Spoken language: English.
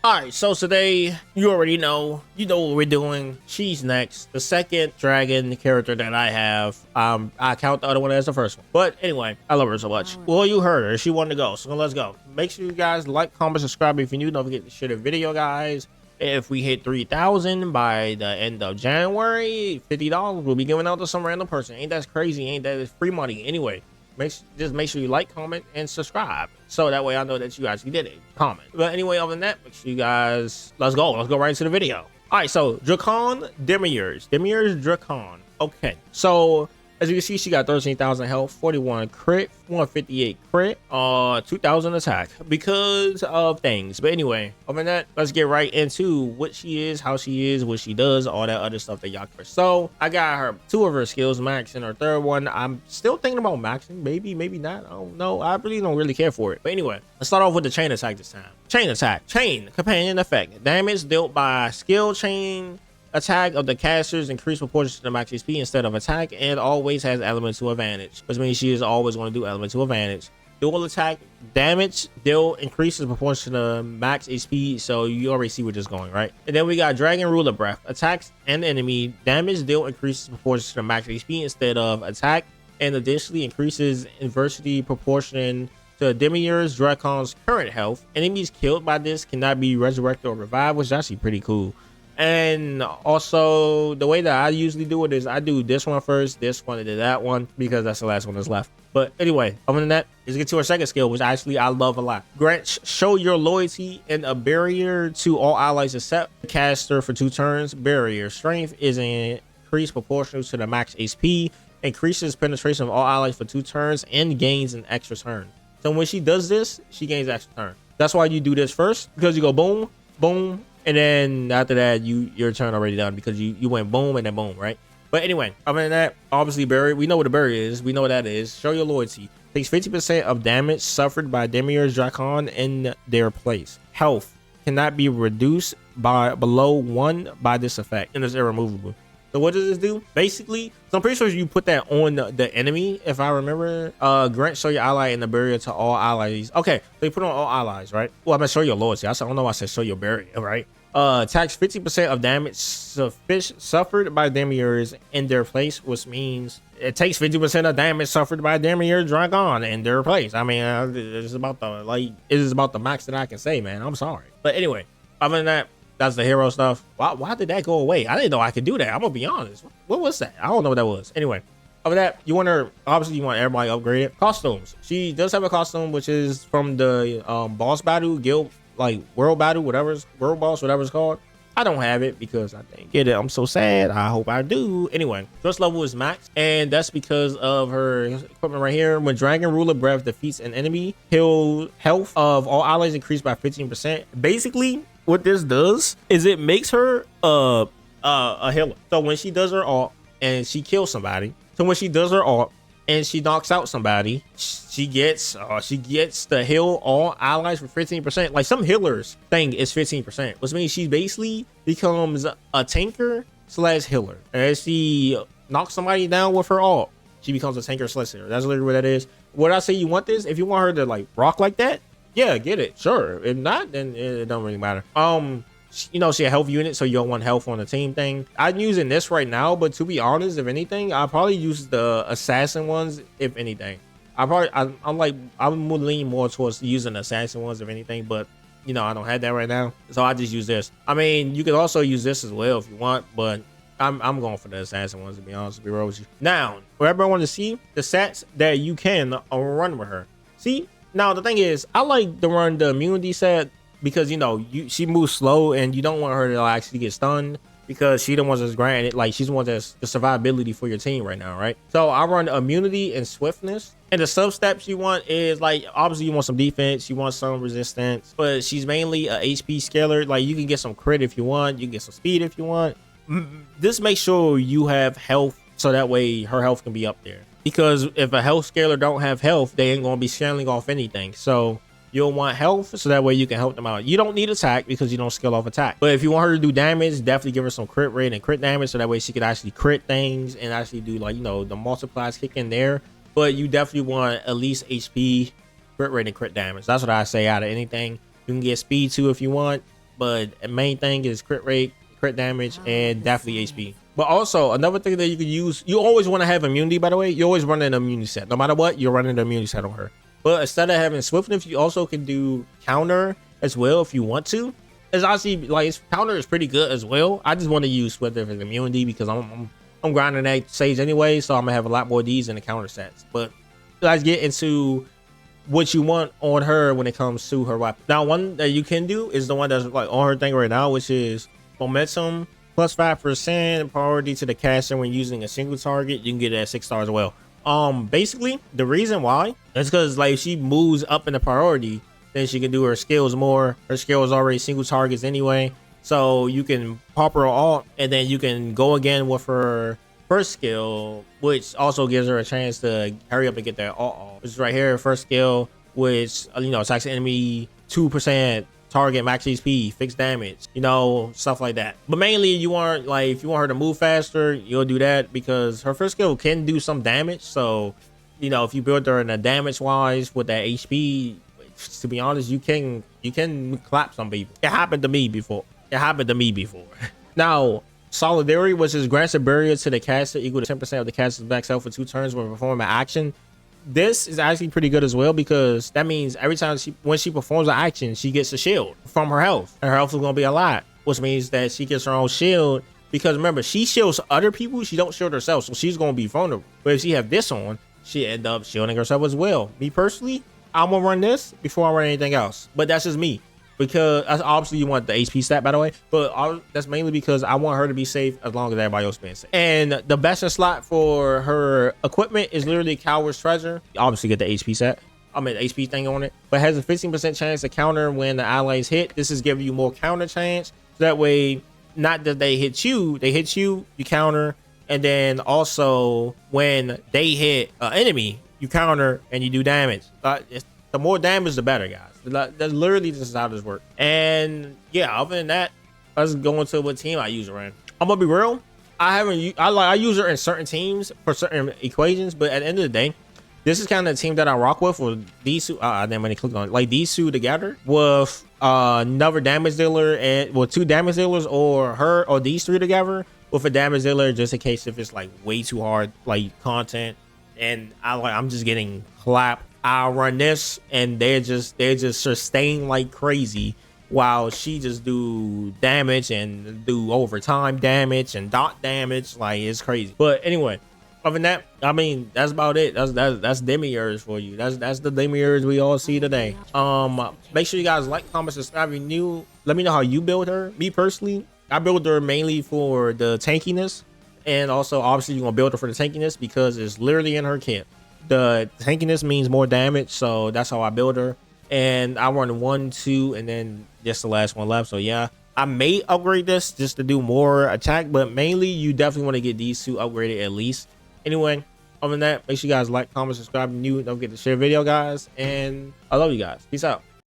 All right, so today you already know, what we're doing. She's next, the second dragon character that I have. I count the other one as the first one, but anyway, I love her so much. Well, you heard her, she wanted to go, so let's go. Make sure you guys like, comment, subscribe if you're new. Don't forget to share the video, guys. If we hit 3,000 by the end of January, $50 will be given out to some random person. Ain't that crazy? Ain't that free money? Anyway, just make sure you like, comment, and subscribe, so that way I know that you actually did it. Comment. But anyway, other than that, make sure you guys, let's go right into the video. All right, so Drakhan, Demiurge Drakhan. Okay, so as you can see, she got 13,000 health, 41 crit, 158 crit, 2,000 attack because of things. But anyway, other than that, let's get right into what she is, how she is, what she does, all that other stuff that y'all care. So I got her 2 of her skills max, and her 3rd one I'm still thinking about maxing. Maybe not. I don't know. I really don't really care for it. But anyway, let's start off with the chain attack this time. Chain attack, chain companion effect, damage dealt by skill chain attack of the casters increase proportion to the max HP instead of attack, and always has elemental advantage, which means she is always going to do elemental advantage. Dual attack damage dealt increases proportion to the max HP, so you already see where this is going, right? And then we got Dragon Ruler Breath, attacks and enemy damage dealt increases proportion to the max HP instead of attack, and additionally increases inversely proportion to Demiurge Drakhan's current health. Enemies killed by this cannot be resurrected or revived, which is actually pretty cool. And also, the way that I usually do it is I do this one first, this one, and then that one, because that's the last one that's left. But anyway, other than that, let's get to our second skill, which actually I love a lot. Grant show your loyalty and a barrier to all allies except the caster for 2 turns. Barrier strength is increased proportional to the max HP, increases penetration of all allies for 2 turns, and gains an extra turn. So when she does this, she gains an extra turn. That's why you do this first, because you go boom, boom, and then after that, your turn already done because you went boom and then boom, right? But anyway, other than that, obviously barrier, we know what a barrier is. We know what that is. Show your loyalty. Takes 50% of damage suffered by Demiurge Drakhan in their place. Health cannot be reduced by below 1 by this effect, and it's irremovable. So what does this do? Basically, so I'm pretty sure you put that on the enemy, if I remember. Grant show your ally and the barrier to all allies. Okay, so you put on all allies, right? Well, I'm gonna show your loyalty. I don't know why I said show your barrier, right? Attacks 50% of damage suffered by Demiurge in their place, which means it takes 50% of damage suffered by Demiurge Drakhan in their place. I mean, it's about the max that I can say, man. I'm sorry, but anyway, other than that, that's the hero stuff. Why did that go away? I didn't know I could do that. I'm gonna be honest. What was that? I don't know what that was. Anyway, over that, you want her, obviously you want everybody upgraded. Costumes. She does have a costume, which is from the boss battle, guild, like world battle, world boss, whatever it's called. I don't have it because I didn't get it. I'm so sad. I hope I do. Anyway, trust level is max, and that's because of her equipment right here. When Dragon Ruler Breath defeats an enemy, health of all allies increased by 15%. Basically, what this does is it makes her a healer. So when she does her ult and she kills somebody, and she knocks out somebody, she gets the heal all allies for 15%. Like some healers thing is 15%, which means she basically becomes a tanker / healer. As she knocks somebody down with her ult, she becomes a tanker / healer. That's literally what that is. Would I say you want this? If you want her to like rock like that, yeah, get it. Sure. If not, then it don't really matter. You know, she a health unit, so you don't want health on the team thing. I'm using this right now, but to be honest, if anything, I'll probably use the assassin ones, if anything. I'm gonna lean more towards using the assassin ones, if anything, but you know, I don't have that right now, so I just use this. I mean, you could also use this as well if you want, but I'm going for the assassin ones, to be honest, to be real with you. Now, wherever I want to see the stats that you can run with her. See, now the thing is, I like to run the immunity set, because you know she moves slow and you don't want her to actually get stunned, because she the one that's granted, like she's the one that's the survivability for your team right now, right? So I run immunity and swiftness, and the sub steps you want is like, obviously you want some defense, you want some resistance, but she's mainly a HP scaler. Like you can get some crit if you want, you can get some speed if you want. Just make sure you have health, so that way her health can be up there, because if a health scaler don't have health, they ain't gonna be scaling off anything. So you'll want health, so that way you can help them out. You don't need attack because you don't scale off attack, but if you want her to do damage, definitely give her some crit rate and crit damage, so that way she could actually crit things and actually do, like, you know, the multiplies kick in there. But you definitely want at least HP, crit rate, and crit damage. That's what I say out of anything. You can get speed too if you want, but the main thing is crit rate, crit damage, and definitely HP. But also another thing that you could use, you always want to have immunity, by the way. You always run an immunity set. No matter what, you're running an immunity set on her. But instead of having swiftness, you also can do counter as well if you want to. It's honestly like counter is pretty good as well. I just want to use swiftness as immunity because I'm grinding that sage anyway, so I'm gonna have a lot more of these in the counter sets. But let's get into what you want on her when it comes to her weapon. Now, one that you can do is the one that's like on her thing right now, which is momentum plus 5% priority to the caster when using a single target. You can get it at 6 stars as well. Basically the reason why is because like she moves up in the priority, then she can do her skills more. Her skill is already single targets anyway, so you can pop her alt and then you can go again with her first skill, which also gives her a chance to hurry up and get that alt. Which is right here, first skill, which attacks the enemy 2%, target max HP, fixed damage, stuff like that. But mainly you want, like, if you want her to move faster, you'll do that because her first skill can do some damage. So if you build her in a damage wise with that HP, to be honest, you can clap some people. It happened to me before. Now, solidarity, which is grants a barrier to the caster equal to 10% of the caster's max health for 2 turns when performing an action. This is actually pretty good as well because that means every time when she performs an action, she gets a shield from her health. And her health is going to be a lot, which means that she gets her own shield because remember, she shields other people, she don't shield herself, so she's going to be vulnerable. But if she have this on, she end up shielding herself as well. Me personally, I'm gonna run this before I run anything else, but that's just me because obviously you want the HP stat, by the way, but that's mainly because I want her to be safe as long as everybody else being safe. And the best in slot for her equipment is literally Coward's Treasure. You obviously get the HP set, the HP thing on it, but has a 15% chance to counter when the allies hit. This is giving you more counter chance, so that way not that they hit you, you counter, and then also when they hit an enemy, you counter and you do damage. The more damage, the better, guys. That's literally just how this works. And yeah, other than that, let's go into what team I use her in. I'm gonna be real. I use her in certain teams for certain equations, but at the end of the day, this is kind of the team that I rock with. Or these two, then when they click on it, like these two together with another damage dealer and 2 damage dealers, or her or these 3 together with a damage dealer, just in case if it's like way too hard like content and I'm just getting clapped. I'll run this and they're just sustain like crazy while she just do damage and do overtime damage and dot damage. Like, it's crazy. But anyway, other than that, I mean, that's about it. That's Demiurge for you. That's the Demiurge we all see today. Make sure you guys like, comment, subscribe if you're new. Let me know how you build her. Me personally, I build her mainly for the tankiness. And also, obviously, you're going to build her for the tankiness because it's literally in her kit. The tankiness means more damage, so that's how I build her. And I run 1, 2, and then just the last one left. So, yeah, I may upgrade this just to do more attack, but mainly you definitely want to get these 2 upgraded at least. Anyway, other than that, make sure you guys like, comment, subscribe if you're new. Don't forget to share the video, guys. And I love you guys. Peace out.